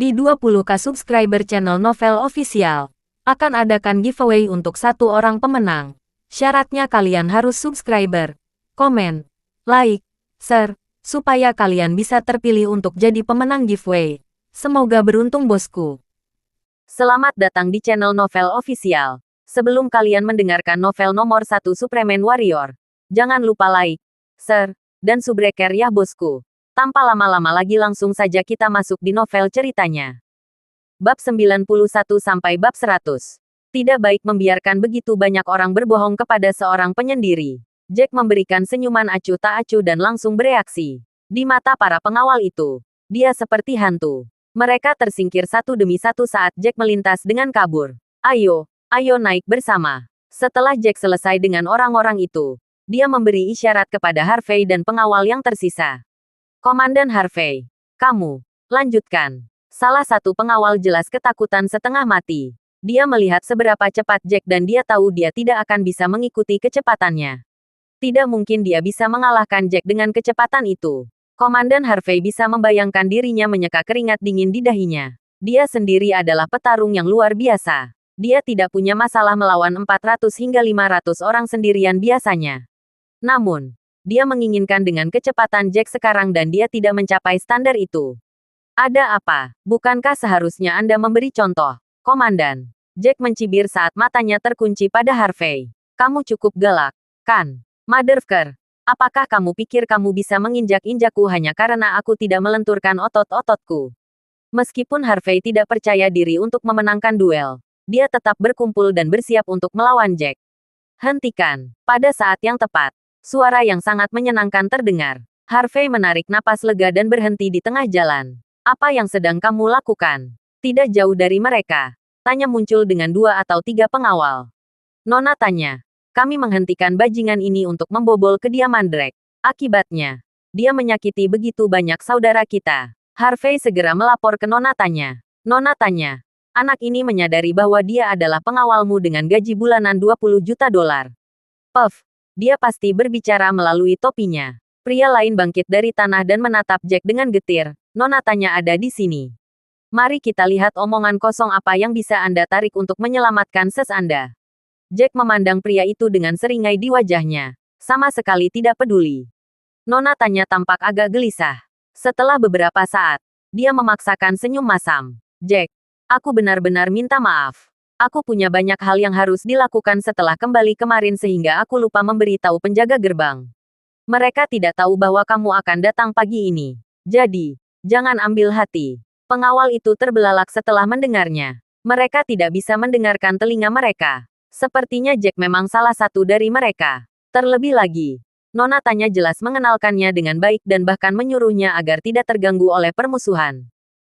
Di 20k subscriber channel Novel Official, akan adakan giveaway untuk satu orang pemenang. Syaratnya kalian harus subscriber, komen, like, share, supaya kalian bisa terpilih untuk jadi pemenang giveaway. Semoga beruntung bosku. Selamat datang di channel Novel Official. Sebelum kalian mendengarkan novel nomor 1 Superman Warrior, jangan lupa like, share, dan subbreaker ya bosku. Tanpa lama-lama lagi langsung saja kita masuk di novel ceritanya. Bab 91 sampai bab 100. Tidak baik membiarkan begitu banyak orang berbohong kepada seorang penyendiri. Jack memberikan senyuman acuh tak acuh dan langsung bereaksi. Di mata para pengawal itu, dia seperti hantu. Mereka tersingkir satu demi satu saat Jack melintas dengan kabur. Ayo naik bersama. Setelah Jack selesai dengan orang-orang itu, dia memberi isyarat kepada Harvey dan pengawal yang tersisa. Komandan Harvey, kamu, lanjutkan. Salah satu pengawal jelas ketakutan setengah mati. Dia melihat seberapa cepat Jack dan dia tahu dia tidak akan bisa mengikuti kecepatannya. Tidak mungkin dia bisa mengalahkan Jack dengan kecepatan itu. Komandan Harvey bisa membayangkan dirinya menyeka keringat dingin di dahinya. Dia sendiri adalah petarung yang luar biasa. Dia tidak punya masalah melawan 400 hingga 500 orang sendirian biasanya. Namun, dia menginginkan dengan kecepatan Jack sekarang dan dia tidak mencapai standar itu. Ada apa? Bukankah seharusnya Anda memberi contoh, Komandan? Jack mencibir saat matanya terkunci pada Harvey. Kamu cukup galak, kan? Motherfucker, apakah kamu pikir kamu bisa menginjak-injakku hanya karena aku tidak melenturkan otot-ototku? Meskipun Harvey tidak percaya diri untuk memenangkan duel, dia tetap berkumpul dan bersiap untuk melawan Jack. Hentikan. Pada saat yang tepat, suara yang sangat menyenangkan terdengar. Harvey menarik napas lega dan berhenti di tengah jalan. Apa yang sedang kamu lakukan? Tidak jauh dari mereka. Tanya muncul dengan 2 atau 3 pengawal. Nona tanya. Kami menghentikan bajingan ini untuk membobol kediaman Drake. Akibatnya, dia menyakiti begitu banyak saudara kita. Harvey segera melapor ke Nona tanya. Nona tanya. Anak ini menyadari bahwa dia adalah pengawalmu dengan gaji bulanan 20 juta dolar. Puff. Dia pasti berbicara melalui topinya. Pria lain bangkit dari tanah dan menatap Jack dengan getir. Nona tanya ada di sini. Mari kita lihat omongan kosong apa yang bisa Anda tarik untuk menyelamatkan ses Anda. Jack memandang pria itu dengan seringai di wajahnya. Sama sekali tidak peduli. Nona tanya tampak agak gelisah. Setelah beberapa saat, dia memaksakan senyum masam. Jack, aku benar-benar minta maaf. Aku punya banyak hal yang harus dilakukan setelah kembali kemarin sehingga aku lupa memberitahu penjaga gerbang. Mereka tidak tahu bahwa kamu akan datang pagi ini. Jadi, jangan ambil hati. Pengawal itu terbelalak setelah mendengarnya. Mereka tidak bisa mendengarkan telinga mereka. Sepertinya Jack memang salah satu dari mereka. Terlebih lagi, Nona tanya jelas mengenalkannya dengan baik dan bahkan menyuruhnya agar tidak terganggu oleh permusuhan.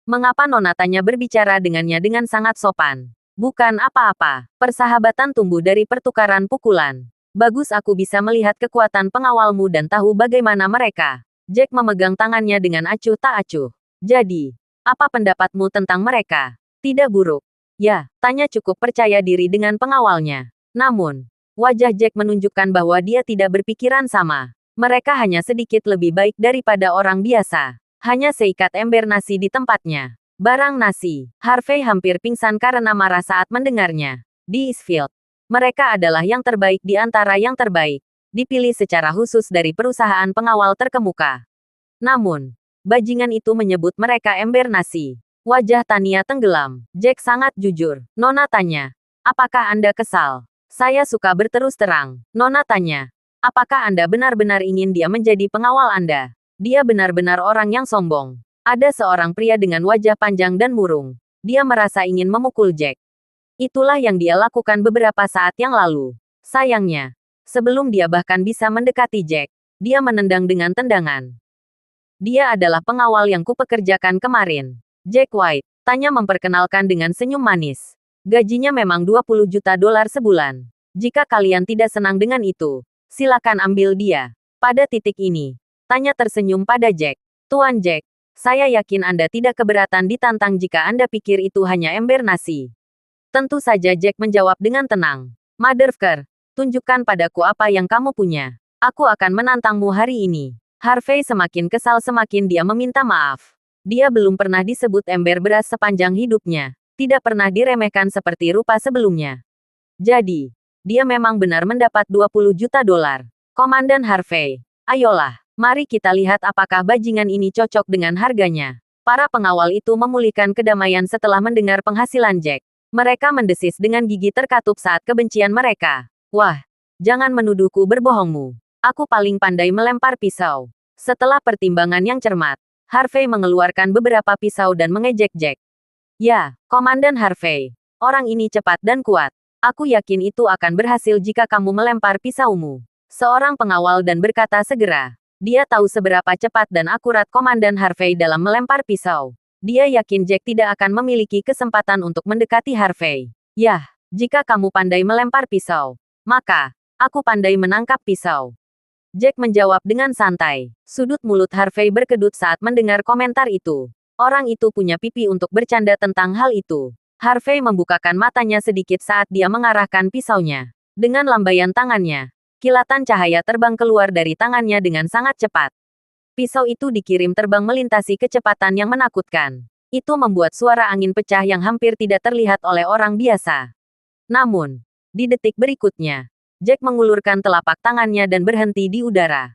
Mengapa Nona tanya berbicara dengannya dengan sangat sopan? Bukan apa-apa, persahabatan tumbuh dari pertukaran pukulan. Bagus aku bisa melihat kekuatan pengawalmu dan tahu bagaimana mereka. Jack memegang tangannya dengan acuh tak acuh. Jadi, apa pendapatmu tentang mereka? Tidak buruk. Ya, tanya cukup percaya diri dengan pengawalnya. Namun, wajah Jack menunjukkan bahwa dia tidak berpikiran sama. Mereka hanya sedikit lebih baik daripada orang biasa. Hanya seikat ember nasi di tempatnya. Barang nasi. Harvey hampir pingsan karena marah saat mendengarnya. Di Eastfield, mereka adalah yang terbaik di antara yang terbaik. Dipilih secara khusus dari perusahaan pengawal terkemuka. Namun, bajingan itu menyebut mereka ember nasi. Wajah Tania tenggelam. Jack sangat jujur. Nona tanya, apakah Anda kesal? Saya suka berterus terang. Nona tanya, apakah Anda benar-benar ingin dia menjadi pengawal Anda? Dia benar-benar orang yang sombong. Ada seorang pria dengan wajah panjang dan murung. Dia merasa ingin memukul Jack. Itulah yang dia lakukan beberapa saat yang lalu. Sayangnya, sebelum dia bahkan bisa mendekati Jack, dia menendang dengan tendangan. Dia adalah pengawal yang kupekerjakan kemarin. Jack White, tanya memperkenalkan dengan senyum manis. Gajinya memang 20 juta dolar sebulan. Jika kalian tidak senang dengan itu, silakan ambil dia. Pada titik ini, tanya tersenyum pada Jack. Tuan Jack, saya yakin Anda tidak keberatan ditantang jika Anda pikir itu hanya ember nasi. Tentu saja Jack menjawab dengan tenang. Motherfucker, tunjukkan padaku apa yang kamu punya. Aku akan menantangmu hari ini. Harvey semakin kesal semakin dia meminta maaf. Dia belum pernah disebut ember beras sepanjang hidupnya. Tidak pernah diremehkan seperti rupa sebelumnya. Jadi, dia memang benar mendapat 20 juta dolar. Komandan Harvey, ayolah, mari kita lihat apakah bajingan ini cocok dengan harganya. Para pengawal itu memulihkan kedamaian setelah mendengar penghasilan Jack. Mereka mendesis dengan gigi terkatup saat kebencian mereka. Wah, jangan menuduhku berbohongmu. Aku paling pandai melempar pisau. Setelah pertimbangan yang cermat, Harvey mengeluarkan beberapa pisau dan mengejek Jack. Ya, Komandan Harvey, orang ini cepat dan kuat. Aku yakin itu akan berhasil jika kamu melempar pisaumu. Seorang pengawal dan berkata segera. Dia tahu seberapa cepat dan akurat Komandan Harvey dalam melempar pisau. Dia yakin Jack tidak akan memiliki kesempatan untuk mendekati Harvey. Yah, jika kamu pandai melempar pisau, maka aku pandai menangkap pisau. Jack menjawab dengan santai. Sudut mulut Harvey berkedut saat mendengar komentar itu. Orang itu punya pipi untuk bercanda tentang hal itu. Harvey membukakan matanya sedikit saat dia mengarahkan pisaunya. Dengan lambaian tangannya, kilatan cahaya terbang keluar dari tangannya dengan sangat cepat. Pisau itu dikirim terbang melintasi kecepatan yang menakutkan. Itu membuat suara angin pecah yang hampir tidak terlihat oleh orang biasa. Namun, di detik berikutnya, Jack mengulurkan telapak tangannya dan berhenti di udara.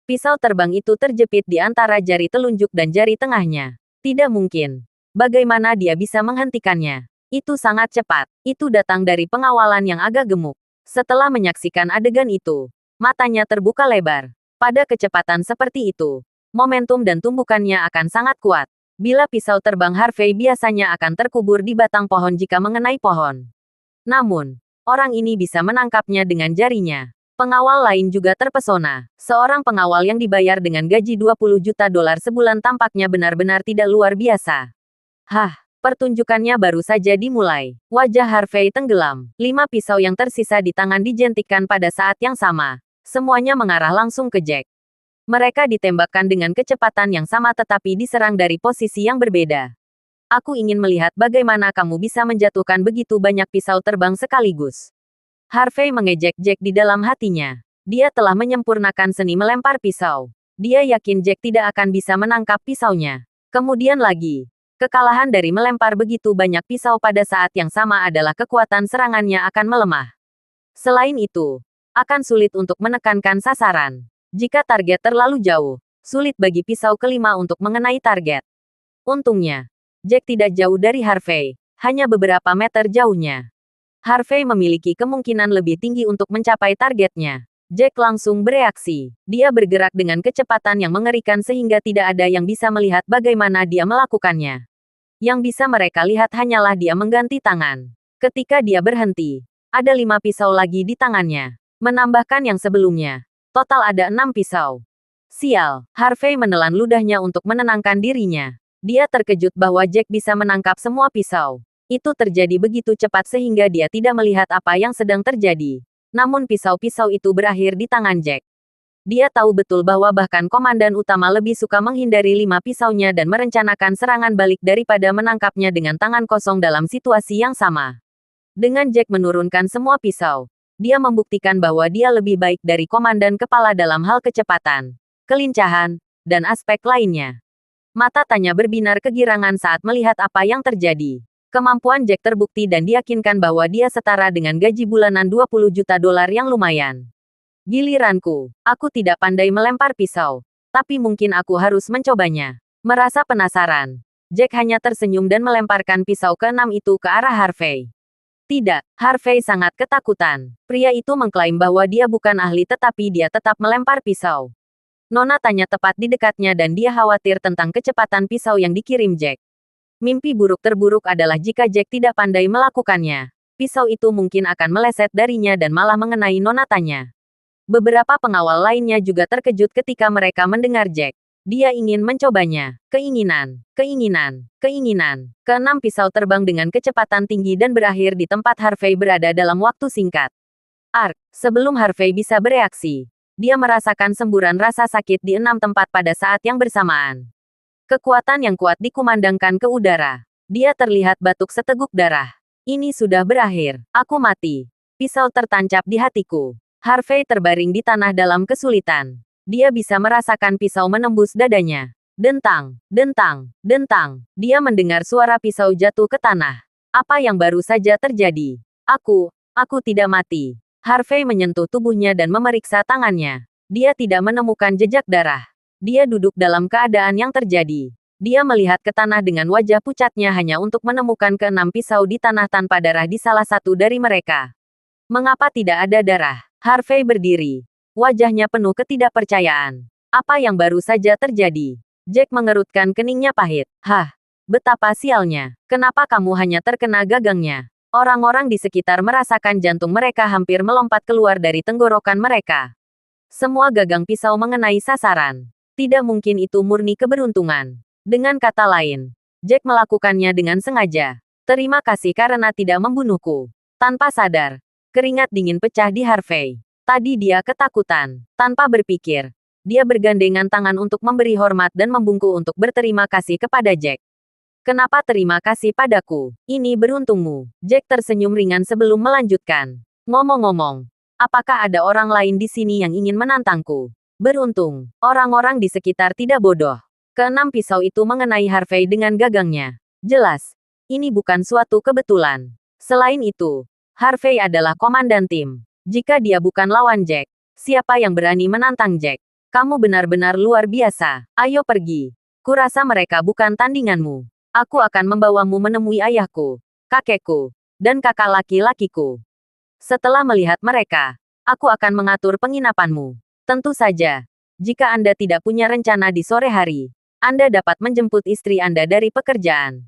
Pisau terbang itu terjepit di antara jari telunjuk dan jari tengahnya. Tidak mungkin. Bagaimana dia bisa menghentikannya? Itu sangat cepat. Itu datang dari pengawalan yang agak gemuk. Setelah menyaksikan adegan itu, matanya terbuka lebar. Pada kecepatan seperti itu, momentum dan tumbukannya akan sangat kuat. Bila pisau terbang Harvey biasanya akan terkubur di batang pohon jika mengenai pohon. Namun, orang ini bisa menangkapnya dengan jarinya. Pengawal lain juga terpesona. Seorang pengawal yang dibayar dengan gaji 20 juta dolar sebulan tampaknya benar-benar tidak luar biasa. Hah. Pertunjukannya baru saja dimulai. Wajah Harvey tenggelam. 5 pisau yang tersisa di tangan dijentikkan pada saat yang sama. Semuanya mengarah langsung ke Jack. Mereka ditembakkan dengan kecepatan yang sama tetapi diserang dari posisi yang berbeda. Aku ingin melihat bagaimana kamu bisa menjatuhkan begitu banyak pisau terbang sekaligus. Harvey mengejek Jack di dalam hatinya. Dia telah menyempurnakan seni melempar pisau. Dia yakin Jack tidak akan bisa menangkap pisaunya. Kemudian lagi. Kekalahan dari melempar begitu banyak pisau pada saat yang sama adalah kekuatan serangannya akan melemah. Selain itu, akan sulit untuk menekankan sasaran. Jika target terlalu jauh, sulit bagi pisau kelima untuk mengenai target. Untungnya, Jack tidak jauh dari Harvey, hanya beberapa meter jauhnya. Harvey memiliki kemungkinan lebih tinggi untuk mencapai targetnya. Jack langsung bereaksi. Dia bergerak dengan kecepatan yang mengerikan sehingga tidak ada yang bisa melihat bagaimana dia melakukannya. Yang bisa mereka lihat hanyalah dia mengganti tangan. Ketika dia berhenti, ada 5 pisau lagi di tangannya. Menambahkan yang sebelumnya. Total ada 6 pisau. Sial, Harvey menelan ludahnya untuk menenangkan dirinya. Dia terkejut bahwa Jack bisa menangkap semua pisau. Itu terjadi begitu cepat sehingga dia tidak melihat apa yang sedang terjadi. Namun pisau-pisau itu berakhir di tangan Jack. Dia tahu betul bahwa bahkan komandan utama lebih suka menghindari 5 pisaunya dan merencanakan serangan balik daripada menangkapnya dengan tangan kosong dalam situasi yang sama. Dengan Jack menurunkan semua pisau, dia membuktikan bahwa dia lebih baik dari komandan kepala dalam hal kecepatan, kelincahan, dan aspek lainnya. Mata tanya berbinar kegirangan saat melihat apa yang terjadi. Kemampuan Jack terbukti dan diyakinkan bahwa dia setara dengan gaji bulanan 20 juta dolar yang lumayan. Giliranku, aku tidak pandai melempar pisau, tapi mungkin aku harus mencobanya. Merasa penasaran, Jack hanya tersenyum dan melemparkan pisau ke-6 itu ke arah Harvey. Tidak, Harvey sangat ketakutan. Pria itu mengklaim bahwa dia bukan ahli tetapi dia tetap melempar pisau. Nona tanya tepat di dekatnya dan dia khawatir tentang kecepatan pisau yang dikirim Jack. Mimpi buruk terburuk adalah jika Jack tidak pandai melakukannya. Pisau itu mungkin akan meleset darinya dan malah mengenai Nona tanya. Beberapa pengawal lainnya juga terkejut ketika mereka mendengar Jack. Dia ingin mencobanya. Keinginan. Ke-6 pisau terbang dengan kecepatan tinggi dan berakhir di tempat Harvey berada dalam waktu singkat. Sebelum Harvey bisa bereaksi, dia merasakan semburan rasa sakit di 6 tempat pada saat yang bersamaan. Kekuatan yang kuat dikumandangkan ke udara. Dia terlihat batuk seteguk darah. Ini sudah berakhir. Aku mati. Pisau tertancap di hatiku. Harvey terbaring di tanah dalam kesulitan. Dia bisa merasakan pisau menembus dadanya. Dentang, dentang, dentang. Dia mendengar suara pisau jatuh ke tanah. Apa yang baru saja terjadi? Aku tidak mati. Harvey menyentuh tubuhnya dan memeriksa tangannya. Dia tidak menemukan jejak darah. Dia duduk dalam keadaan yang terjadi. Dia melihat ke tanah dengan wajah pucatnya hanya untuk menemukan keenam pisau di tanah tanpa darah di salah satu dari mereka. Mengapa tidak ada darah? Harvey berdiri. Wajahnya penuh ketidakpercayaan. Apa yang baru saja terjadi? Jack mengerutkan keningnya pahit. Hah, betapa sialnya. Kenapa kamu hanya terkena gagangnya? Orang-orang di sekitar merasakan jantung mereka hampir melompat keluar dari tenggorokan mereka. Semua gagang pisau mengenai sasaran. Tidak mungkin itu murni keberuntungan. Dengan kata lain, Jack melakukannya dengan sengaja. Terima kasih karena tidak membunuhku. Tanpa sadar, keringat dingin pecah di Harvey. Tadi dia ketakutan. Tanpa berpikir, dia bergandengan tangan untuk memberi hormat dan membungkuk untuk berterima kasih kepada Jack. Kenapa terima kasih padaku? Ini beruntungmu. Jack tersenyum ringan sebelum melanjutkan. Ngomong-ngomong, apakah ada orang lain di sini yang ingin menantangku? Beruntung, orang-orang di sekitar tidak bodoh. Keenam pisau itu mengenai Harvey dengan gagangnya. Jelas, ini bukan suatu kebetulan. Selain itu, Harvey adalah komandan tim. Jika dia bukan lawan Jack, siapa yang berani menantang Jack? Kamu benar-benar luar biasa. Ayo pergi. Kurasa mereka bukan tandinganmu. Aku akan membawamu menemui ayahku, kakekku, dan kakak laki-lakiku. Setelah melihat mereka, aku akan mengatur penginapanmu. Tentu saja, jika Anda tidak punya rencana di sore hari, Anda dapat menjemput istri Anda dari pekerjaan.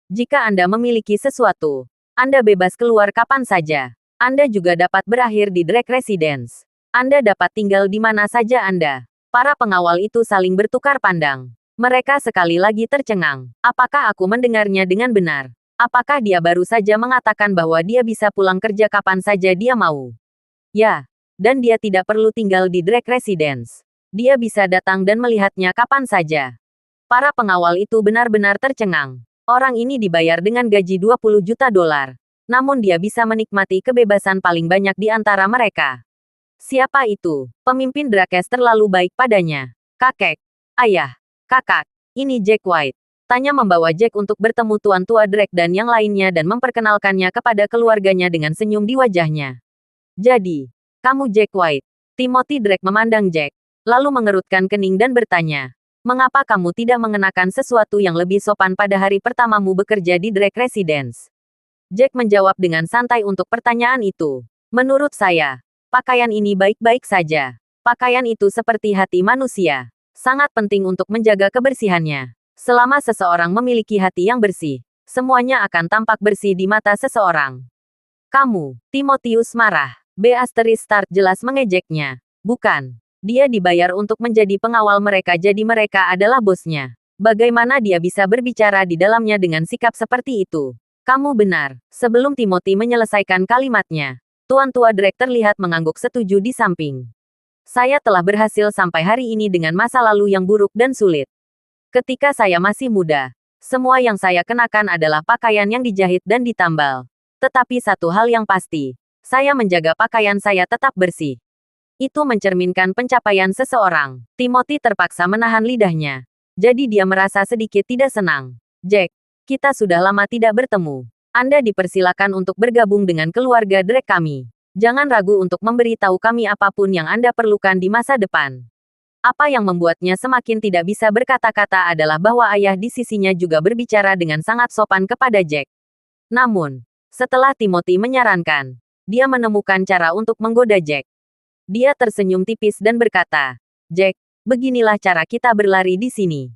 Jika Anda memiliki sesuatu, Anda bebas keluar kapan saja. Anda juga dapat berakhir di Drake Residence. Anda dapat tinggal di mana saja Anda. Para pengawal itu saling bertukar pandang. Mereka sekali lagi tercengang. Apakah aku mendengarnya dengan benar? Apakah dia baru saja mengatakan bahwa dia bisa pulang kerja kapan saja dia mau? Ya, dan dia tidak perlu tinggal di Drake Residence. Dia bisa datang dan melihatnya kapan saja. Para pengawal itu benar-benar tercengang. Orang ini dibayar dengan gaji 20 juta dolar. Namun dia bisa menikmati kebebasan paling banyak di antara mereka. Siapa itu? Pemimpin Drakes terlalu baik padanya. Kakek, ayah, kakak, ini Jack White. Tanya membawa Jack untuk bertemu Tuan Tua Drake dan yang lainnya dan memperkenalkannya kepada keluarganya dengan senyum di wajahnya. Jadi, kamu Jack White. Timothy Drake memandang Jack, lalu mengerutkan kening dan bertanya, mengapa kamu tidak mengenakan sesuatu yang lebih sopan pada hari pertamamu bekerja di Drake Residence? Jack menjawab dengan santai untuk pertanyaan itu. Menurut saya, pakaian ini baik-baik saja. Pakaian itu seperti hati manusia. Sangat penting untuk menjaga kebersihannya. Selama seseorang memiliki hati yang bersih, semuanya akan tampak bersih di mata seseorang. Kamu, Timotius marah. B. Start jelas mengejeknya. Bukan. Dia dibayar untuk menjadi pengawal mereka jadi mereka adalah bosnya. Bagaimana dia bisa berbicara di dalamnya dengan sikap seperti itu? Kamu benar. Sebelum Timothy menyelesaikan kalimatnya, Tuan Tua Drake terlihat mengangguk setuju di samping. Saya telah berhasil sampai hari ini dengan masa lalu yang buruk dan sulit. Ketika saya masih muda, semua yang saya kenakan adalah pakaian yang dijahit dan ditambal. Tetapi satu hal yang pasti, saya menjaga pakaian saya tetap bersih. Itu mencerminkan pencapaian seseorang. Timothy terpaksa menahan lidahnya. Jadi dia merasa sedikit tidak senang. Jack, kita sudah lama tidak bertemu. Anda dipersilakan untuk bergabung dengan keluarga Drake kami. Jangan ragu untuk memberitahu kami apapun yang Anda perlukan di masa depan. Apa yang membuatnya semakin tidak bisa berkata-kata adalah bahwa ayah di sisinya juga berbicara dengan sangat sopan kepada Jack. Namun, setelah Timothy menyarankan, dia menemukan cara untuk menggoda Jack. Dia tersenyum tipis dan berkata, Jack, beginilah cara kita berlari di sini.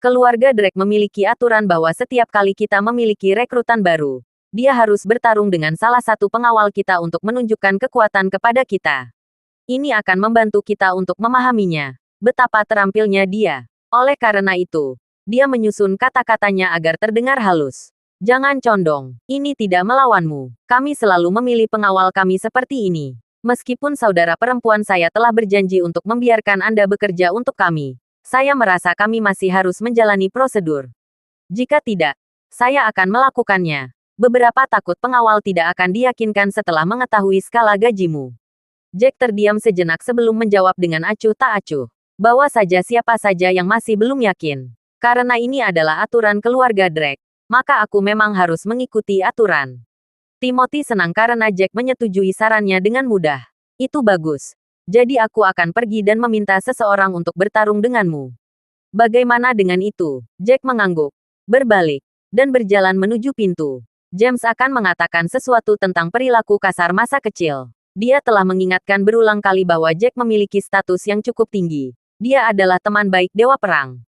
Keluarga Drake memiliki aturan bahwa setiap kali kita memiliki rekrutan baru, dia harus bertarung dengan salah satu pengawal kita untuk menunjukkan kekuatan kepada kita. Ini akan membantu kita untuk memahaminya, betapa terampilnya dia. Oleh karena itu, dia menyusun kata-katanya agar terdengar halus. Jangan condong, ini tidak melawanmu. Kami selalu memilih pengawal kami seperti ini. Meskipun saudara perempuan saya telah berjanji untuk membiarkan Anda bekerja untuk kami, saya merasa kami masih harus menjalani prosedur. Jika tidak, saya akan melakukannya. Beberapa takut pengawal tidak akan diyakinkan setelah mengetahui skala gajimu. Jack terdiam sejenak sebelum menjawab dengan acuh tak acuh. Bawa saja siapa saja yang masih belum yakin. Karena ini adalah aturan keluarga Drake, maka aku memang harus mengikuti aturan. Timothy senang karena Jack menyetujui sarannya dengan mudah. Itu bagus. Jadi aku akan pergi dan meminta seseorang untuk bertarung denganmu. Bagaimana dengan itu? Jack mengangguk, berbalik, dan berjalan menuju pintu. James akan mengatakan sesuatu tentang perilaku kasar masa kecil. Dia telah mengingatkan berulang kali bahwa Jack memiliki status yang cukup tinggi. Dia adalah teman baik Dewa Perang.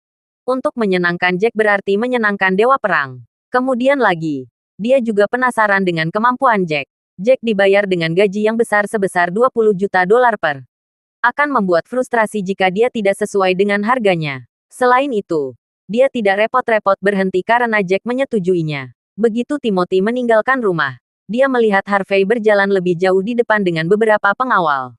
Untuk menyenangkan Jack berarti menyenangkan Dewa Perang. Kemudian lagi, dia juga penasaran dengan kemampuan Jack. Jack dibayar dengan gaji yang besar sebesar 20 juta dolar per. Akan membuat frustrasi jika dia tidak sesuai dengan harganya. Selain itu, dia tidak repot-repot berhenti karena Jack menyetujuinya. Begitu Timothy meninggalkan rumah, dia melihat Harvey berjalan lebih jauh di depan dengan beberapa pengawal.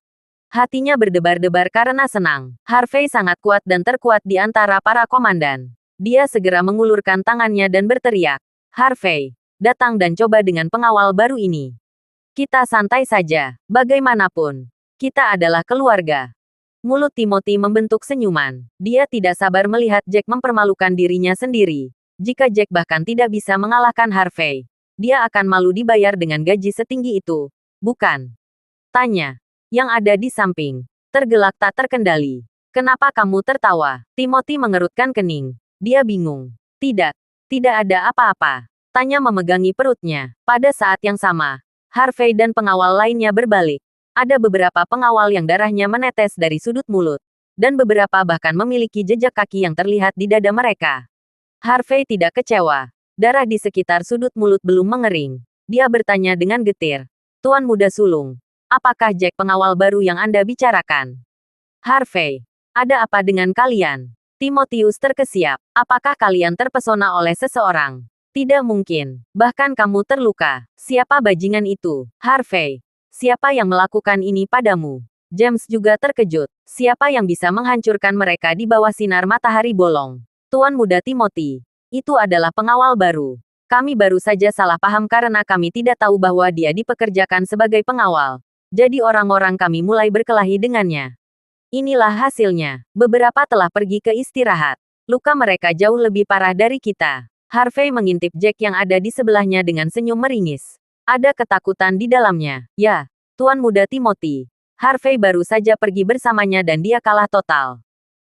Hatinya berdebar-debar karena senang. Harvey sangat kuat dan terkuat di antara para komandan. Dia segera mengulurkan tangannya dan berteriak, "Harvey, datang dan coba dengan pengawal baru ini. Kita santai saja, bagaimanapun. Kita adalah keluarga." Mulut Timothy membentuk senyuman. Dia tidak sabar melihat Jack mempermalukan dirinya sendiri. Jika Jack bahkan tidak bisa mengalahkan Harvey, dia akan malu dibayar dengan gaji setinggi itu, bukan? Tanya. Yang ada di samping. Tergelak tak terkendali. "Kenapa kamu tertawa?" Timothy mengerutkan kening. Dia bingung. Tidak. Tidak ada apa-apa. Tanya memegangi perutnya. Pada saat yang sama, Harvey dan pengawal lainnya berbalik. Ada beberapa pengawal yang darahnya menetes dari sudut mulut. Dan beberapa bahkan memiliki jejak kaki yang terlihat di dada mereka. Harvey tidak kecewa. Darah di sekitar sudut mulut belum mengering. Dia bertanya dengan getir. "Tuan Muda Sulung, apakah Jack pengawal baru yang Anda bicarakan?" "Harvey, ada apa dengan kalian?" Timotius terkesiap. "Apakah kalian terpesona oleh seseorang?" "Tidak mungkin. Bahkan kamu terluka." "Siapa bajingan itu?" "Harvey. Siapa yang melakukan ini padamu?" James juga terkejut. Siapa yang bisa menghancurkan mereka di bawah sinar matahari bolong? "Tuan Muda Timothy, itu adalah pengawal baru. Kami baru saja salah paham karena kami tidak tahu bahwa dia dipekerjakan sebagai pengawal. Jadi orang-orang kami mulai berkelahi dengannya. Inilah hasilnya. Beberapa telah pergi ke istirahat. Luka mereka jauh lebih parah dari kita." Harvey mengintip Jack yang ada di sebelahnya dengan senyum meringis. Ada ketakutan di dalamnya. "Ya, Tuan Muda Timothy. Harvey baru saja pergi bersamanya dan dia kalah total."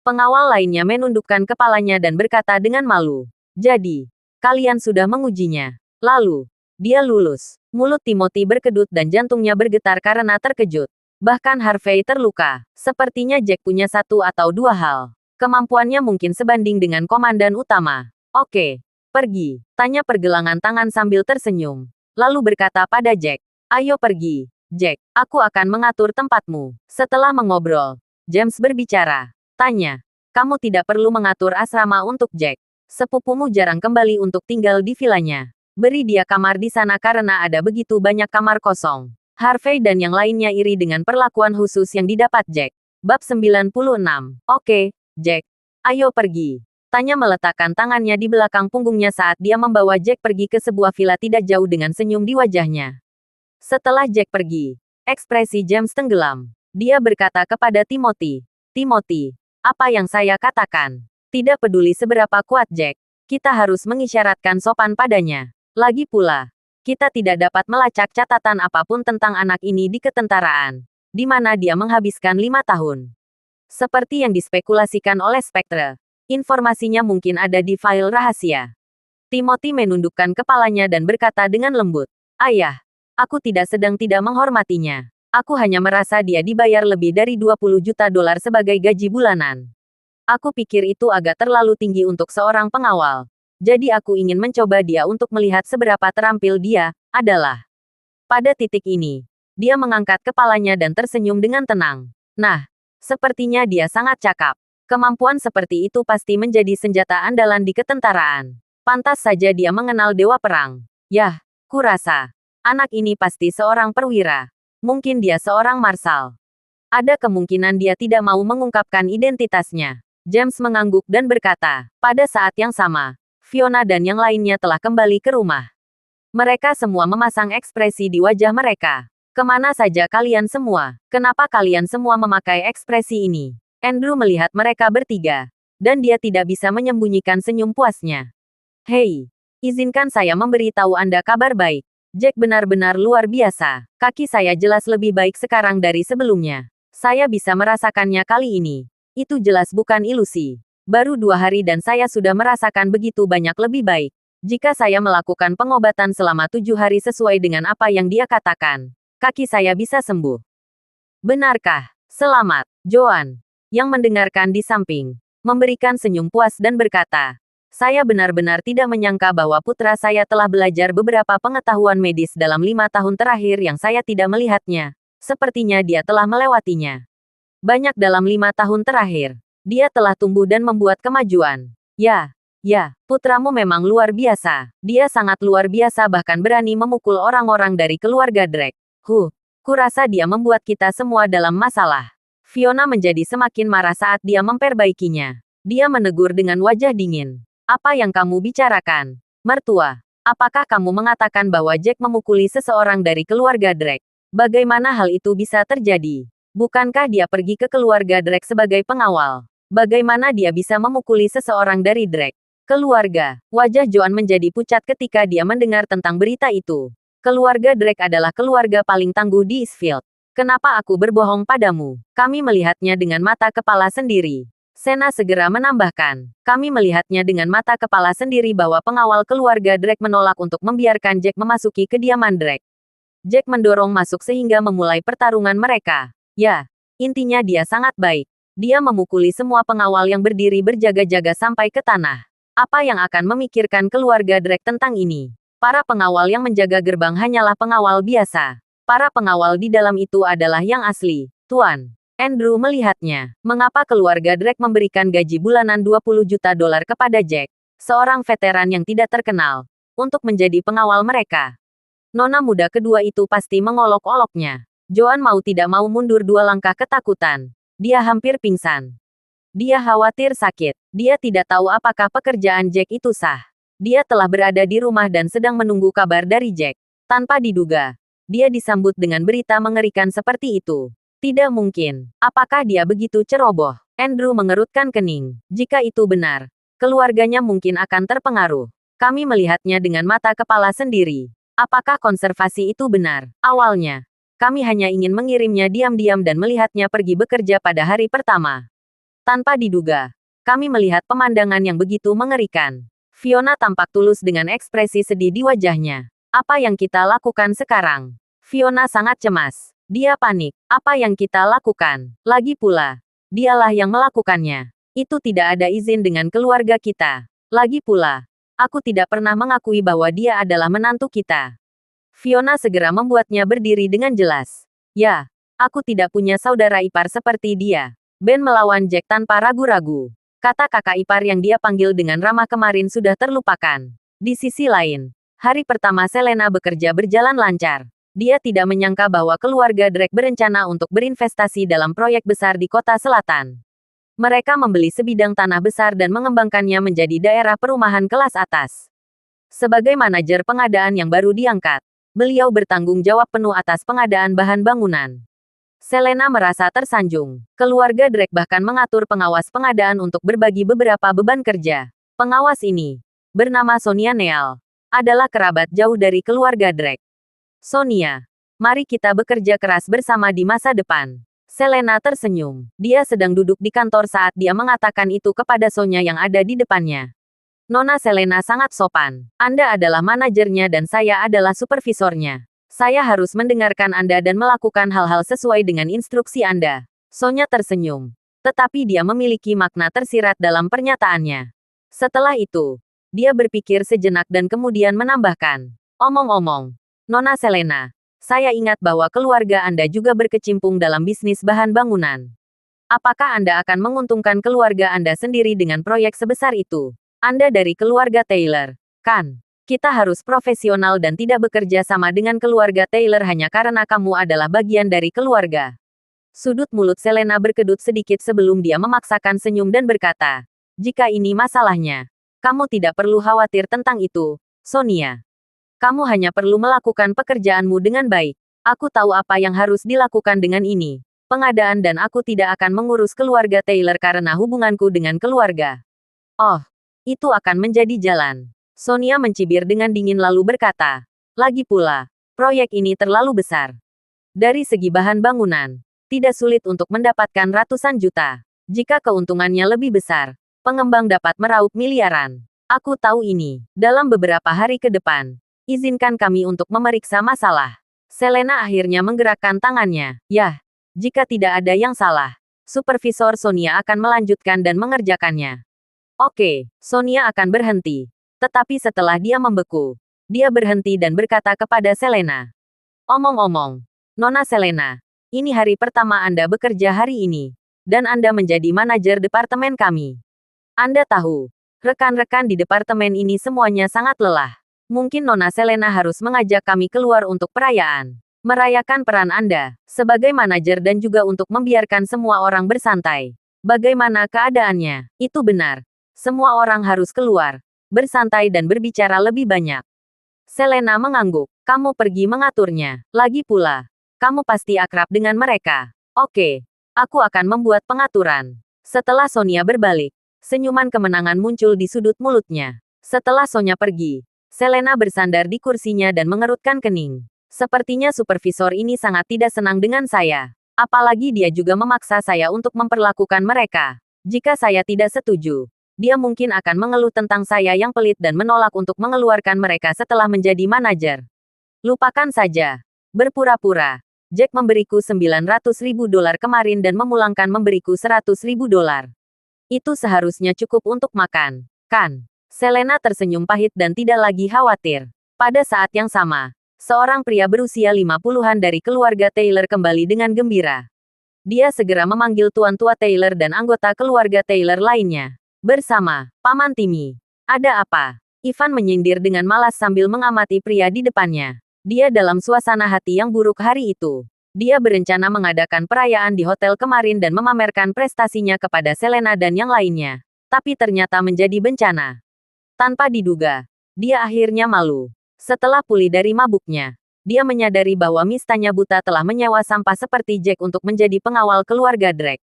Pengawal lainnya menundukkan kepalanya dan berkata dengan malu. "Jadi, kalian sudah mengujinya. Lalu, dia lulus." Mulut Timothy berkedut dan jantungnya bergetar karena terkejut. Bahkan Harvey terluka. Sepertinya Jack punya satu atau dua hal. Kemampuannya mungkin sebanding dengan komandan utama. "Oke, pergi," tanya pergelangan tangan sambil tersenyum. Lalu berkata pada Jack, "Ayo pergi, Jack. Aku akan mengatur tempatmu." Setelah mengobrol, James berbicara. Tanya, "Kamu tidak perlu mengatur asrama untuk Jack. Sepupumu jarang kembali untuk tinggal di vilanya. Beri dia kamar di sana karena ada begitu banyak kamar kosong." Harvey dan yang lainnya iri dengan perlakuan khusus yang didapat Jack. Bab 96. "Oke, Jack. Ayo pergi." Tanya meletakkan tangannya di belakang punggungnya saat dia membawa Jack pergi ke sebuah villa tidak jauh dengan senyum di wajahnya. Setelah Jack pergi, ekspresi James tenggelam. Dia berkata kepada Timothy, "Timothy, apa yang saya katakan? Tidak peduli seberapa kuat Jack, kita harus mengisyaratkan sopan padanya. Lagi pula, kita tidak dapat melacak catatan apapun tentang anak ini di ketentaraan, di mana dia menghabiskan 5 tahun. Seperti yang dispekulasikan oleh Spectre. Informasinya mungkin ada di file rahasia." Timothy menundukkan kepalanya dan berkata dengan lembut, "Ayah, aku tidak sedang tidak menghormatinya. Aku hanya merasa dia dibayar lebih dari 20 juta dolar sebagai gaji bulanan. Aku pikir itu agak terlalu tinggi untuk seorang pengawal. Jadi aku ingin mencoba dia untuk melihat seberapa terampil dia adalah." Pada titik ini, dia mengangkat kepalanya dan tersenyum dengan tenang. "Nah, sepertinya dia sangat cakap. Kemampuan seperti itu pasti menjadi senjata andalan di ketentaraan. Pantas saja dia mengenal Dewa Perang. Yah, kurasa, anak ini pasti seorang perwira. Mungkin dia seorang marsal. Ada kemungkinan dia tidak mau mengungkapkan identitasnya." James mengangguk dan berkata, pada saat yang sama, Fiona dan yang lainnya telah kembali ke rumah. Mereka semua memasang ekspresi di wajah mereka. "Kemana saja kalian semua? Kenapa kalian semua memakai ekspresi ini?" Andrew melihat mereka bertiga. Dan dia tidak bisa menyembunyikan senyum puasnya. Hei, izinkan saya memberitahu Anda kabar baik. Jack benar-benar luar biasa. Kaki saya jelas lebih baik sekarang dari sebelumnya. Saya bisa merasakannya kali ini. Itu jelas bukan ilusi. Baru 2 hari dan saya sudah merasakan begitu banyak lebih baik. Jika saya melakukan pengobatan selama 7 hari sesuai dengan apa yang dia katakan, kaki saya bisa sembuh. Benarkah? Selamat, Joan. Yang mendengarkan di samping, memberikan senyum puas dan berkata, saya benar-benar tidak menyangka bahwa putra saya telah belajar beberapa pengetahuan medis dalam 5 tahun terakhir yang saya tidak melihatnya. Sepertinya dia telah melewatinya. Banyak dalam 5 tahun terakhir. Dia telah tumbuh dan membuat kemajuan. Ya, putramu memang luar biasa. Dia sangat luar biasa bahkan berani memukul orang-orang dari keluarga Drake. Kurasa dia membuat kita semua dalam masalah. Fiona menjadi semakin marah saat dia memperbaikinya. Dia menegur dengan wajah dingin. Apa yang kamu bicarakan? Mertua, apakah kamu mengatakan bahwa Jack memukuli seseorang dari keluarga Drake? Bagaimana hal itu bisa terjadi? Bukankah dia pergi ke keluarga Drake sebagai pengawal? Bagaimana dia bisa memukuli seseorang dari Drake? Keluarga, wajah Joan menjadi pucat ketika dia mendengar tentang berita itu. Keluarga Drake adalah keluarga paling tangguh di Eastfield. Kenapa aku berbohong padamu? Kami melihatnya dengan mata kepala sendiri. Sena segera menambahkan, kami melihatnya dengan mata kepala sendiri bahwa pengawal keluarga Drake menolak untuk membiarkan Jack memasuki kediaman Drake. Jack mendorong masuk sehingga memulai pertarungan mereka. Ya, intinya dia sangat baik. Dia memukuli semua pengawal yang berdiri berjaga-jaga sampai ke tanah. Apa yang akan memikirkan keluarga Drake tentang ini? Para pengawal yang menjaga gerbang hanyalah pengawal biasa. Para pengawal di dalam itu adalah yang asli, Tuan. Andrew melihatnya. Mengapa keluarga Drake memberikan gaji bulanan 20 juta dolar kepada Jack, seorang veteran yang tidak terkenal, untuk menjadi pengawal mereka? Nona muda kedua itu pasti mengolok-oloknya. Joan mau tidak mau mundur 2 langkah ketakutan. Dia hampir pingsan. Dia khawatir sakit. Dia tidak tahu apakah pekerjaan Jack itu sah. Dia telah berada di rumah dan sedang menunggu kabar dari Jack. Tanpa diduga, dia disambut dengan berita mengerikan seperti itu. Tidak mungkin. Apakah dia begitu ceroboh? Andrew mengerutkan kening. Jika itu benar, keluarganya mungkin akan terpengaruh. Kami melihatnya dengan mata kepala sendiri. Apakah konservasi itu benar? Awalnya, kami hanya ingin mengirimnya diam-diam dan melihatnya pergi bekerja pada hari pertama. Tanpa diduga, kami melihat pemandangan yang begitu mengerikan. Fiona tampak tulus dengan ekspresi sedih di wajahnya. Apa yang kita lakukan sekarang? Fiona sangat cemas. Dia panik. Apa yang kita lakukan? Lagi pula, dialah yang melakukannya. Itu tidak ada izin dengan keluarga kita. Lagi pula, aku tidak pernah mengakui bahwa dia adalah menantu kita. Fiona segera membuatnya berdiri dengan jelas. Ya, aku tidak punya saudara ipar seperti dia. Ben melawan Jack tanpa ragu-ragu. Kata kakak ipar yang dia panggil dengan ramah kemarin sudah terlupakan. Di sisi lain, hari pertama Selena bekerja berjalan lancar. Dia tidak menyangka bahwa keluarga Drake berencana untuk berinvestasi dalam proyek besar di kota selatan. Mereka membeli sebidang tanah besar dan mengembangkannya menjadi daerah perumahan kelas atas. Sebagai manajer pengadaan yang baru diangkat, beliau bertanggung jawab penuh atas pengadaan bahan bangunan. Selena merasa tersanjung. Keluarga Drake bahkan mengatur pengawas pengadaan untuk berbagi beberapa beban kerja. Pengawas ini, bernama Sonia Neal, adalah kerabat jauh dari keluarga Drake. Sonia, mari kita bekerja keras bersama di masa depan. Selena tersenyum. Dia sedang duduk di kantor saat dia mengatakan itu kepada Sonia yang ada di depannya. Nona Selena sangat sopan. Anda adalah manajernya dan saya adalah supervisornya. Saya harus mendengarkan Anda dan melakukan hal-hal sesuai dengan instruksi Anda. Sonia tersenyum. Tetapi dia memiliki makna tersirat dalam pernyataannya. Setelah itu, dia berpikir sejenak dan kemudian menambahkan. Omong-omong, Nona Selena, saya ingat bahwa keluarga Anda juga berkecimpung dalam bisnis bahan bangunan. Apakah Anda akan menguntungkan keluarga Anda sendiri dengan proyek sebesar itu? Anda dari keluarga Taylor, kan? Kita harus profesional dan tidak bekerja sama dengan keluarga Taylor hanya karena kamu adalah bagian dari keluarga. Sudut mulut Selena berkedut sedikit sebelum dia memaksakan senyum dan berkata, jika ini masalahnya, kamu tidak perlu khawatir tentang itu, Sonia. Kamu hanya perlu melakukan pekerjaanmu dengan baik. Aku tahu apa yang harus dilakukan dengan ini. pengadaan dan aku tidak akan mengurus keluarga Taylor karena hubunganku dengan keluarga. Oh, itu akan menjadi jalan. Sonia mencibir dengan dingin lalu berkata, lagi pula, proyek ini terlalu besar. Dari segi bahan bangunan, tidak sulit untuk mendapatkan ratusan juta. Jika keuntungannya lebih besar, pengembang dapat meraup miliaran. Aku tahu ini. Dalam beberapa hari ke depan, izinkan kami untuk memeriksa masalah. Selena akhirnya menggerakkan tangannya. Yah, jika tidak ada yang salah, Supervisor Sonia akan melanjutkan dan mengerjakannya. Oke, Sonia akan berhenti. Tetapi setelah dia membeku, dia berhenti dan berkata kepada Selena. Omong-omong, Nona Selena, ini hari pertama Anda bekerja hari ini, dan Anda menjadi manajer departemen kami. Anda tahu, rekan-rekan di departemen ini semuanya sangat lelah. Mungkin Nona Selena harus mengajak kami keluar untuk perayaan. Merayakan peran Anda, sebagai manajer dan juga untuk membiarkan semua orang bersantai. Bagaimana keadaannya? Itu benar. Semua orang harus keluar, bersantai dan berbicara lebih banyak. Selena mengangguk. Kamu pergi mengaturnya. Lagi pula, kamu pasti akrab dengan mereka. Oke, aku akan membuat pengaturan. Setelah Sonia berbalik, senyuman kemenangan muncul di sudut mulutnya. Setelah Sonia pergi, Selena bersandar di kursinya dan mengerutkan kening. Sepertinya supervisor ini sangat tidak senang dengan saya. Apalagi dia juga memaksa saya untuk memperlakukan mereka. Jika saya tidak setuju, dia mungkin akan mengeluh tentang saya yang pelit dan menolak untuk mengeluarkan mereka setelah menjadi manajer. Lupakan saja. Berpura-pura. Jack memberiku $900.000 kemarin dan memulangkan memberiku $100.000. Itu seharusnya cukup untuk makan, kan? Selena tersenyum pahit dan tidak lagi khawatir. Pada saat yang sama, seorang pria berusia 50-an dari keluarga Taylor kembali dengan gembira. Dia segera memanggil tuan tua Taylor dan anggota keluarga Taylor lainnya. Bersama, Paman Timmy. Ada apa? Ivan menyindir dengan malas sambil mengamati pria di depannya. Dia dalam suasana hati yang buruk hari itu. Dia berencana mengadakan perayaan di hotel kemarin dan memamerkan prestasinya kepada Selena dan yang lainnya. Tapi ternyata menjadi bencana. Tanpa diduga, dia akhirnya malu. Setelah pulih dari mabuknya, dia menyadari bahwa Miss Tanya Buta telah menyewa sampah seperti Jack untuk menjadi pengawal keluarga Drake.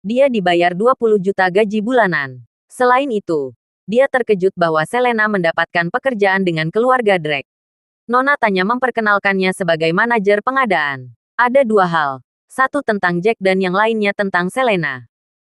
Dia dibayar 20 juta gaji bulanan. Selain itu, dia terkejut bahwa Selena mendapatkan pekerjaan dengan keluarga Drake. Nona Tanya memperkenalkannya sebagai manajer pengadaan. Ada dua hal. Satu tentang Jack dan yang lainnya tentang Selena.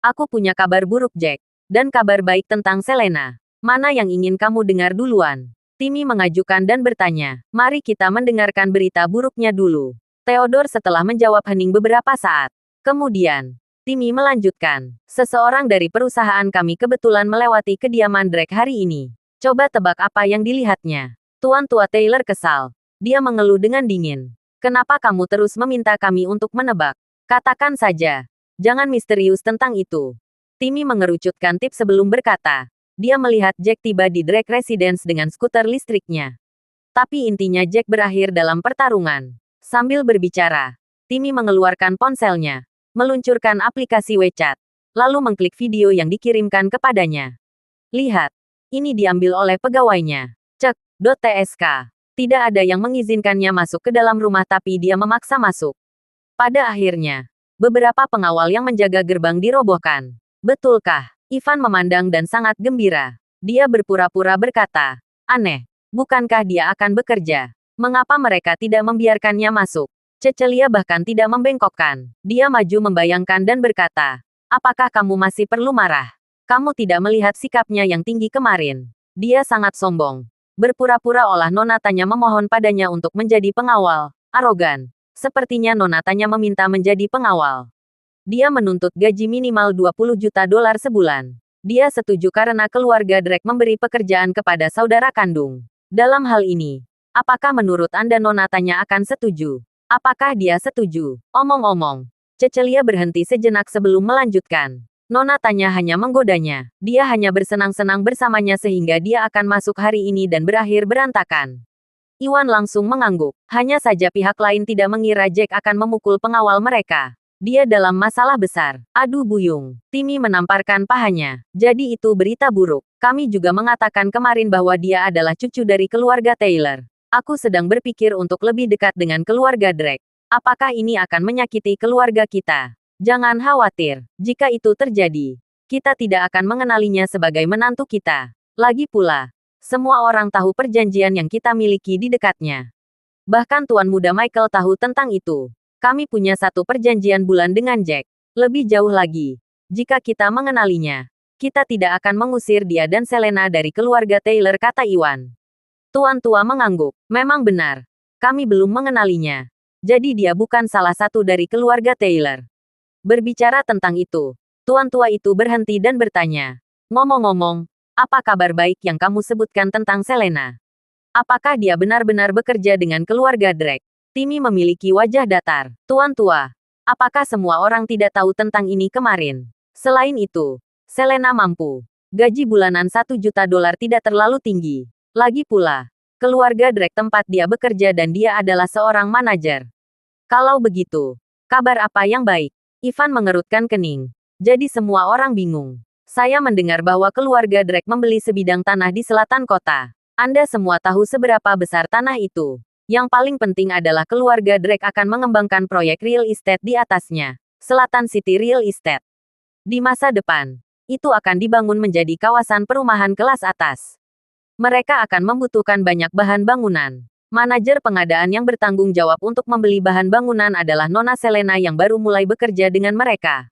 Aku punya kabar buruk Jack, dan kabar baik tentang Selena. Mana yang ingin kamu dengar duluan? Timmy mengajukan dan bertanya. Mari kita mendengarkan berita buruknya dulu. Theodore setelah menjawab hening beberapa saat. Kemudian, Timmy melanjutkan. Seseorang dari perusahaan kami kebetulan melewati kediaman Drake hari ini. Coba tebak apa yang dilihatnya. Tuan tua Taylor kesal. Dia mengeluh dengan dingin. Kenapa kamu terus meminta kami untuk menebak? Katakan saja. Jangan misterius tentang itu. Timmy mengerucutkan tip sebelum berkata. Dia melihat Jack tiba di Drake Residence dengan skuter listriknya. Tapi intinya Jack berakhir dalam pertarungan. Sambil berbicara, Timmy mengeluarkan ponselnya, meluncurkan aplikasi WeChat, lalu mengklik video yang dikirimkan kepadanya. Lihat, ini diambil oleh pegawainya. Cek.tsk. Tidak ada yang mengizinkannya masuk ke dalam rumah tapi dia memaksa masuk. Pada akhirnya, beberapa pengawal yang menjaga gerbang dirobohkan. Betulkah? Ivan memandang dan sangat gembira. Dia berpura-pura berkata, aneh, bukankah dia akan bekerja? Mengapa mereka tidak membiarkannya masuk? Cecelia bahkan tidak membengkokkan. Dia maju membayangkan dan berkata, apakah kamu masih perlu marah? Kamu tidak melihat sikapnya yang tinggi kemarin. Dia sangat sombong. Berpura-pura olah Nona Tanya memohon padanya untuk menjadi pengawal. Arogan. Sepertinya Nona Tanya meminta menjadi pengawal. Dia menuntut gaji minimal $20 juta sebulan. Dia setuju karena keluarga Drake memberi pekerjaan kepada saudara kandung. Dalam hal ini, apakah menurut Anda Nona Tanya akan setuju? Apakah dia setuju? Omong-omong, Cecelia berhenti sejenak sebelum melanjutkan. Nona Tanya hanya menggodanya. Dia hanya bersenang-senang bersamanya sehingga dia akan masuk hari ini dan berakhir berantakan. Iwan langsung mengangguk. Hanya saja pihak lain tidak mengira Jack akan memukul pengawal mereka. Dia dalam masalah besar. Aduh buyung. Timmy menamparkan pahanya. Jadi itu berita buruk. Kami juga mengatakan kemarin bahwa dia adalah cucu dari keluarga Taylor. Aku sedang berpikir untuk lebih dekat dengan keluarga Drake. Apakah ini akan menyakiti keluarga kita? Jangan khawatir, jika itu terjadi, kita tidak akan mengenalinya sebagai menantu kita. Lagi pula, semua orang tahu perjanjian yang kita miliki di dekatnya. Bahkan Tuan Muda Michael tahu tentang itu. Kami punya satu perjanjian bulan dengan Jack. Lebih jauh lagi, jika kita mengenalinya, kita tidak akan mengusir dia dan Selena dari keluarga Taylor, kata Iwan. Tuan tua mengangguk. Memang benar. Kami belum mengenalinya. Jadi dia bukan salah satu dari keluarga Taylor. Berbicara tentang itu, tuan tua itu berhenti dan bertanya. Ngomong-ngomong, apa kabar baik yang kamu sebutkan tentang Selena? Apakah dia benar-benar bekerja dengan keluarga Drake? Timmy memiliki wajah datar. Tuan tua, apakah semua orang tidak tahu tentang ini kemarin? Selain itu, Selena mampu. Gaji bulanan $1 juta tidak terlalu tinggi. Lagi pula, keluarga Drake tempat dia bekerja dan dia adalah seorang manajer. Kalau begitu, kabar apa yang baik? Ivan mengerutkan kening. Jadi semua orang bingung. Saya mendengar bahwa keluarga Drake membeli sebidang tanah di selatan kota. Anda semua tahu seberapa besar tanah itu. Yang paling penting adalah keluarga Drake akan mengembangkan proyek real estate di atasnya. Selatan City Real Estate. Di masa depan, itu akan dibangun menjadi kawasan perumahan kelas atas. Mereka akan membutuhkan banyak bahan bangunan. Manajer pengadaan yang bertanggung jawab untuk membeli bahan bangunan adalah Nona Selena yang baru mulai bekerja dengan mereka.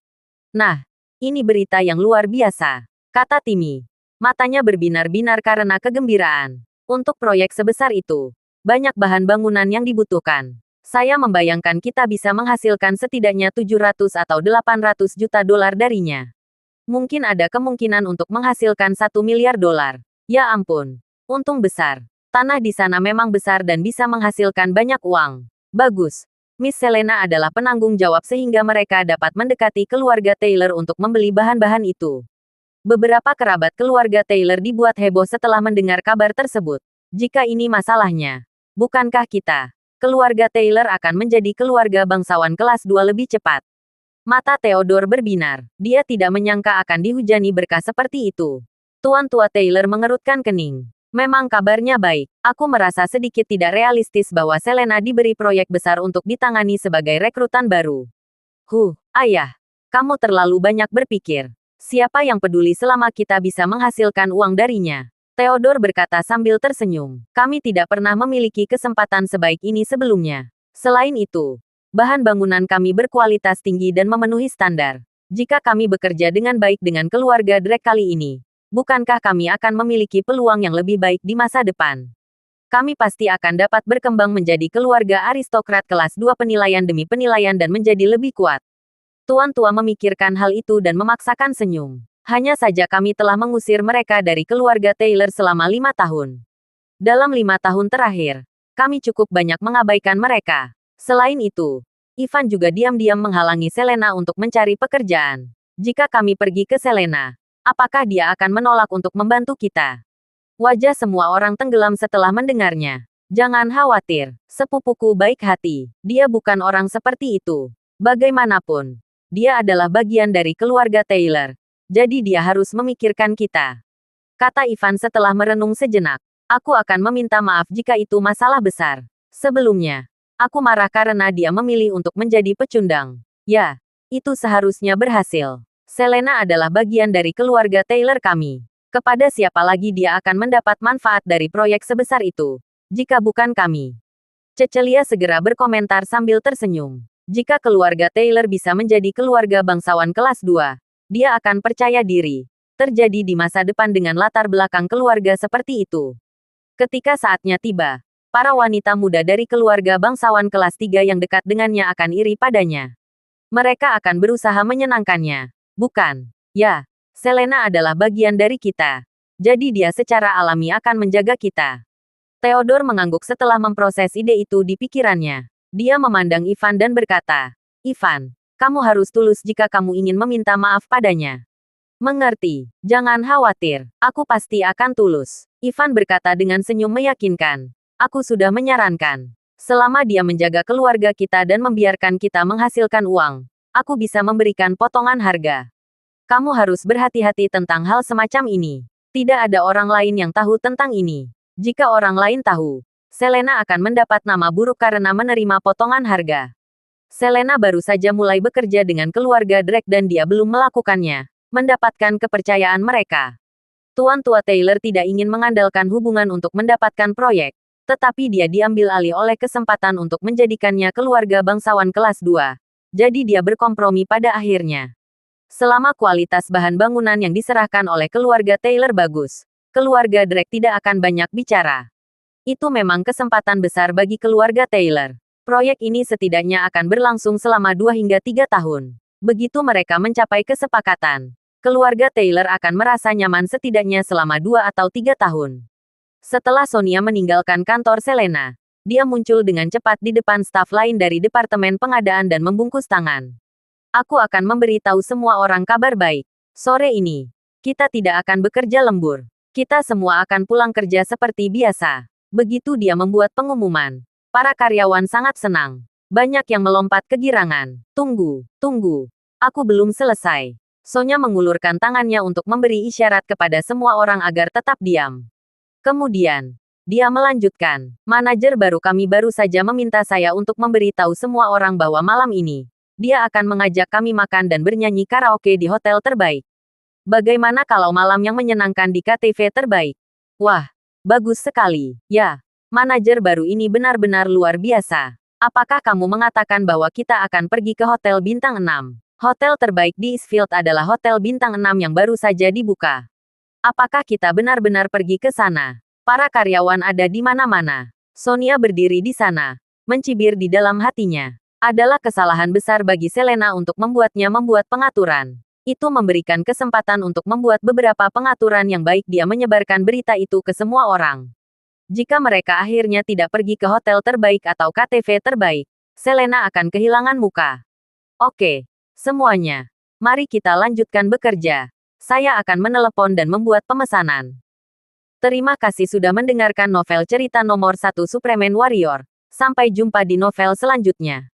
Nah, ini berita yang luar biasa, kata Timmy. Matanya berbinar-binar karena kegembiraan. Untuk proyek sebesar itu, banyak bahan bangunan yang dibutuhkan. Saya membayangkan kita bisa menghasilkan setidaknya 700 atau 800 juta dolar darinya. Mungkin ada kemungkinan untuk menghasilkan $1 miliar. Ya ampun, untung besar. Tanah di sana memang besar dan bisa menghasilkan banyak uang. Bagus. Miss Selena adalah penanggung jawab sehingga mereka dapat mendekati keluarga Taylor untuk membeli bahan-bahan itu. Beberapa kerabat keluarga Taylor dibuat heboh setelah mendengar kabar tersebut. Jika ini masalahnya, bukankah kita, keluarga Taylor akan menjadi keluarga bangsawan kelas 2 lebih cepat? Mata Theodore berbinar. Dia tidak menyangka akan dihujani berkah seperti itu. Tuan tua Taylor mengerutkan kening. Memang kabarnya baik. Aku merasa sedikit tidak realistis bahwa Selena diberi proyek besar untuk ditangani sebagai rekrutan baru. Ayah. Kamu terlalu banyak berpikir. Siapa yang peduli selama kita bisa menghasilkan uang darinya? Theodore berkata sambil tersenyum. Kami tidak pernah memiliki kesempatan sebaik ini sebelumnya. Selain itu, bahan bangunan kami berkualitas tinggi dan memenuhi standar. Jika kami bekerja dengan baik dengan keluarga Drake kali ini, bukankah kami akan memiliki peluang yang lebih baik di masa depan? Kami pasti akan dapat berkembang menjadi keluarga aristokrat kelas 2 penilaian demi penilaian dan menjadi lebih kuat. Tuan tua memikirkan hal itu dan memaksakan senyum. Hanya saja kami telah mengusir mereka dari keluarga Taylor selama 5 tahun. Dalam 5 tahun terakhir, kami cukup banyak mengabaikan mereka. Selain itu, Ivan juga diam-diam menghalangi Selena untuk mencari pekerjaan. Jika kami pergi ke Selena, apakah dia akan menolak untuk membantu kita? Wajah semua orang tenggelam setelah mendengarnya. Jangan khawatir, sepupuku baik hati. Dia bukan orang seperti itu. Bagaimanapun, dia adalah bagian dari keluarga Taylor. Jadi dia harus memikirkan kita. Kata Ivan setelah merenung sejenak. Aku akan meminta maaf jika itu masalah besar. Sebelumnya, aku marah karena dia memilih untuk menjadi pecundang. Ya, itu seharusnya berhasil. Selena adalah bagian dari keluarga Taylor kami. Kepada siapa lagi dia akan mendapat manfaat dari proyek sebesar itu, jika bukan kami? Cecelia segera berkomentar sambil tersenyum. Jika keluarga Taylor bisa menjadi keluarga bangsawan kelas 2, dia akan percaya diri. Terjadi di masa depan dengan latar belakang keluarga seperti itu. Ketika saatnya tiba, para wanita muda dari keluarga bangsawan kelas 3 yang dekat dengannya akan iri padanya. Mereka akan berusaha menyenangkannya. Bukan. Ya, Selena adalah bagian dari kita. Jadi dia secara alami akan menjaga kita. Theodore mengangguk setelah memproses ide itu di pikirannya. Dia memandang Ivan dan berkata, Ivan, kamu harus tulus jika kamu ingin meminta maaf padanya. Mengerti, jangan khawatir, aku pasti akan tulus. Ivan berkata dengan senyum meyakinkan. Aku sudah menyarankan. Selama dia menjaga keluarga kita dan membiarkan kita menghasilkan uang, aku bisa memberikan potongan harga. Kamu harus berhati-hati tentang hal semacam ini. Tidak ada orang lain yang tahu tentang ini. Jika orang lain tahu, Selena akan mendapat nama buruk karena menerima potongan harga. Selena baru saja mulai bekerja dengan keluarga Drake dan dia belum melakukannya. Mendapatkan kepercayaan mereka. Tuan Tua Taylor tidak ingin mengandalkan hubungan untuk mendapatkan proyek. Tetapi dia diambil alih oleh kesempatan untuk menjadikannya keluarga bangsawan kelas 2. Jadi dia berkompromi pada akhirnya. Selama kualitas bahan bangunan yang diserahkan oleh keluarga Taylor bagus, keluarga Drake tidak akan banyak bicara. Itu memang kesempatan besar bagi keluarga Taylor. Proyek ini setidaknya akan berlangsung selama 2 hingga 3 tahun. Begitu mereka mencapai kesepakatan, keluarga Taylor akan merasa nyaman setidaknya selama 2 atau 3 tahun. Setelah Sonia meninggalkan kantor Selena, dia muncul dengan cepat di depan staf lain dari Departemen Pengadaan dan membungkus tangan. Aku akan memberitahu semua orang kabar baik. Sore ini, kita tidak akan bekerja lembur. Kita semua akan pulang kerja seperti biasa. Begitu dia membuat pengumuman, para karyawan sangat senang. Banyak yang melompat kegirangan. Tunggu, tunggu. Aku belum selesai. Sonya mengulurkan tangannya untuk memberi isyarat kepada semua orang agar tetap diam. Kemudian, dia melanjutkan, manajer baru kami baru saja meminta saya untuk memberitahu semua orang bahwa malam ini, dia akan mengajak kami makan dan bernyanyi karaoke di hotel terbaik. Bagaimana kalau malam yang menyenangkan di KTV terbaik? Wah, bagus sekali. Ya, manajer baru ini benar-benar luar biasa. Apakah kamu mengatakan bahwa kita akan pergi ke Hotel Bintang 6? Hotel terbaik di Eastfield adalah Hotel Bintang 6 yang baru saja dibuka. Apakah kita benar-benar pergi ke sana? Para karyawan ada di mana-mana. Sonia berdiri di sana, mencibir di dalam hatinya. Adalah kesalahan besar bagi Selena untuk membuatnya membuat pengaturan. Itu memberikan kesempatan untuk membuat beberapa pengaturan yang baik. Dia menyebarkan berita itu ke semua orang. Jika mereka akhirnya tidak pergi ke hotel terbaik atau KTV terbaik, Selena akan kehilangan muka. Oke, semuanya. Mari kita lanjutkan bekerja. Saya akan menelepon dan membuat pemesanan. Terima kasih sudah mendengarkan novel cerita nomor 1 Superman Warrior. Sampai jumpa di novel selanjutnya.